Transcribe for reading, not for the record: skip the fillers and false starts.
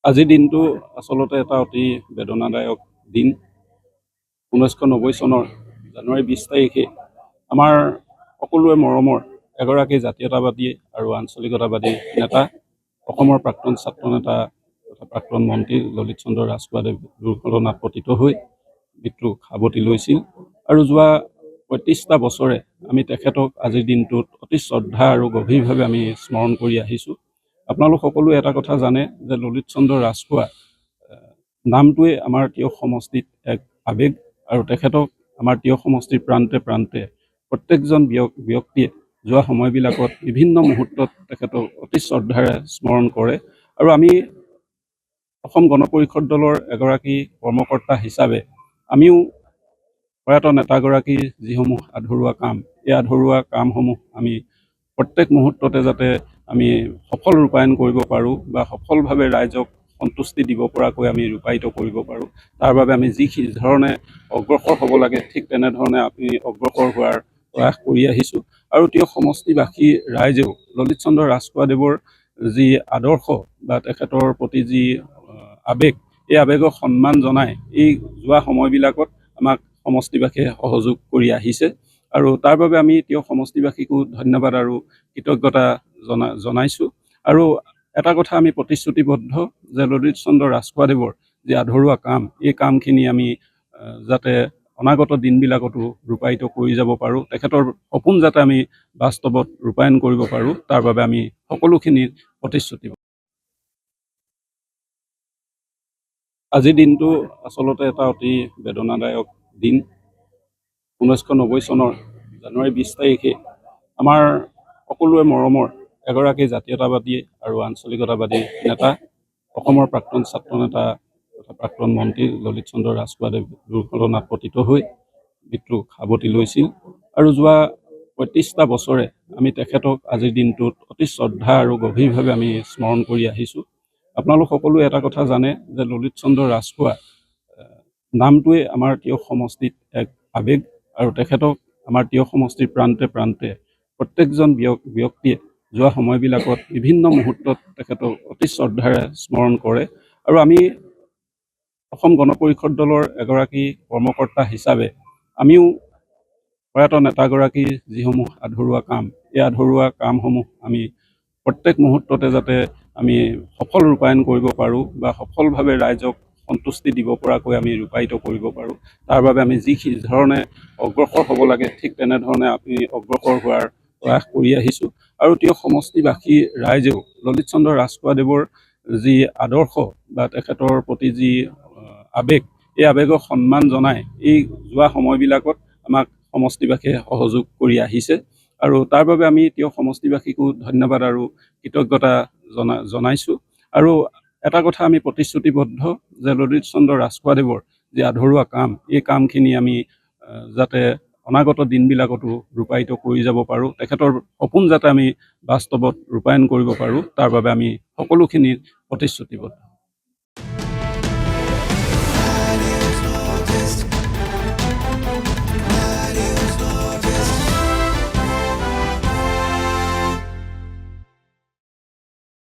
আজিৰ দিনটো আচলতে এটা অতি বেদনাদায়ক দিন। 1990 চনৰ জানুৱাৰী 20 তাৰিখে আমাৰ সকলোৱে মৰমৰ এগৰাকী জাতীয়তাবাদী আৰু আঞ্চলিকতাবাদী নেতা, অসমৰ প্ৰাক্তন ছাত্ৰ নেতা তথা প্ৰাক্তন মন্ত্ৰী ললিত চন্দ্ৰ ৰাজখোৱাদেৱ দুৰ্ঘটনাত পতিত হৈ মৃত্যু সাৱটি লৈছিল। আৰু যোৱা ৩৫টা বছৰে আমি তেখেতক আজিৰ দিনটোত অতি শ্ৰদ্ধা আৰু গভীৰভাৱে আমি স্মৰণ কৰি আহিছোঁ। আপোনালোক সকলোৱে এটা কথা জানে যে ললিত চন্দ্ৰ ৰাজখোৱা নামটোৱে আমাৰ তিয়ক সমষ্টিত এক আৱেগ, আৰু তেখেতক আমাৰ তিয়ক সমষ্টিৰ প্ৰান্তে প্ৰান্তে প্ৰত্যেকজন ব্যক্তিয়ে যোৱা সময়বিলাকত বিভিন্ন মুহূৰ্তত তেখেতক অতি শ্ৰদ্ধাৰে স্মৰণ কৰে। আৰু আমি অসম গণ পৰিষদ দলৰ এগৰাকী কৰ্মকৰ্তা হিচাপে আমিও প্ৰয়াত নেতাগৰাকীৰ যিসমূহ আধৰুৱা কাম, এই আধৰুৱা কামসমূহ আমি প্ৰত্যেক মুহূৰ্ততে যাতে আমি সফল ৰূপায়ণ কৰিব পাৰোঁ বা সফলভাৱে ৰাইজক সন্তুষ্টি দিব পৰাকৈ আমি ৰূপায়িত কৰিব পাৰোঁ, তাৰ বাবে আমি যি ধৰণে অগ্ৰসৰ হ'ব লাগে ঠিক তেনেধৰণে আমি অগ্ৰসৰ হোৱাৰ প্ৰয়াস কৰি আহিছোঁ। আৰু তিয়ক সমষ্টিবাসী ৰাইজেও ললিত চন্দ্ৰ ৰাজখোৱাদেৱৰ যি আদৰ্শ বা তেখেতৰ প্ৰতি যি আৱেগ, এই আৱেগক সন্মান জনাই এই যোৱা সময়বিলাকত আমাক সমষ্টিবাসীয়ে সহযোগ কৰি আহিছে। আৰু তাৰ বাবে আমি তিয়ক সমষ্টিবাসীকো ধন্যবাদ আৰু কৃতজ্ঞতা জনাইছোঁ। আৰু এটা কথা আমি প্ৰতিশ্ৰুতিবদ্ধ যে ললিত চন্দ্ৰ ৰাজখোৱাদেৱৰ যি আধৰুৱা কাম, এই কামখিনি আমি যাতে অনাগত দিনবিলাকতো ৰূপায়িত কৰি যাব পাৰোঁ, তেখেতৰ সপোন যাতে আমি বাস্তৱত ৰূপায়ণ কৰিব পাৰোঁ, তাৰ বাবে আমি সকলোখিনি প্ৰতিশ্ৰুতিবদ্ধ। আজিৰ দিনটো আচলতে এটা অতি বেদনাদায়ক দিন। 1990 চনৰ জানুৱাৰী 20 তাৰিখে আমাৰ সকলোৱে মৰমৰ এগৰাকী জাতীয়তাবাদী আৰু আঞ্চলিকতাবাদী নেতা, অসমৰ প্ৰাক্তন ছাত্ৰ নেতা তথা প্ৰাক্তন মন্ত্ৰী ললিত চন্দ্ৰ ৰাজখোৱাদেৱ দুৰ্ঘটনাত পতিত হৈ মৃত্যু সাৱটি লৈছিল। আৰু যোৱা ৩৫টা বছৰে আমি তেখেতক আজিৰ দিনটোত অতি শ্ৰদ্ধা আৰু গভীৰভাৱে আমি স্মৰণ কৰি আহিছোঁ। আপোনালোক সকলোৱে এটা কথা জানে যে ললিত চন্দ্ৰ ৰাজখোৱা নামটোৱে আমাৰ তিয়ক সমষ্টিত এক আৱেগ, আৰু তেখেতক আমাৰ তিয়ক সমষ্টিৰ প্ৰান্তে প্ৰান্তে প্ৰত্যেকজন ব্যক্তিয়ে যোৱা সময়বিলাকত বিভিন্ন মুহূৰ্তত তেখেতক অতি শ্ৰদ্ধাৰে স্মৰণ কৰে। আৰু আমি অসম গণ পৰিষদ দলৰ এগৰাকী কৰ্মকৰ্তা হিচাপে আমিও প্ৰয়াত নেতাগৰাকীৰ যিসমূহ আধৰুৱা কাম, এই আধৰুৱা কামসমূহ আমি প্ৰত্যেক মুহূৰ্ততে যাতে আমি সফল ৰূপায়ণ কৰিব পাৰোঁ বা সফলভাৱে ৰাইজক সন্তুষ্টি দিব পৰাকৈ আমি ৰূপায়িত কৰিব পাৰোঁ, তাৰ বাবে আমি যি ধৰণে অগ্ৰসৰ হ'ব লাগে ঠিক তেনেধৰণে আমি অগ্ৰসৰ হোৱাৰ প্ৰয়াস কৰি আহিছোঁ। আৰু তিয়ক সমষ্টিবাসী ৰাইজেও ললিত চন্দ্ৰ ৰাজখোৱাদেৱৰ যি আদৰ্শ বা তেখেতৰ প্ৰতি যি আৱেগ, এই আৱেগক সন্মান জনাই এই যোৱা সময়বিলাকত আমাক সমষ্টিবাসীয়ে সহযোগ কৰি আহিছে। আৰু তাৰ বাবে আমি তিয়ক সমষ্টিবাসীকো ধন্যবাদ আৰু কৃতজ্ঞতা জনাইছোঁ। আৰু এটা কথা আমি প্ৰতিশ্ৰুতিবদ্ধ যে ললিত চন্দ্ৰ ৰাজখোৱাদেৱৰ যি আধৰুৱা কাম, এই কামখিনি আমি যাতে অনাগত দিনবিলাকতো ৰূপায়িত কৰি যাব পাৰোঁ, তেখেতৰ সপোন যাতে আমি বাস্তৱত ৰূপায়ণ কৰিব পাৰোঁ, তাৰ বাবে আমি সকলোখিনি প্ৰতিশ্ৰুতিবদ্ধ।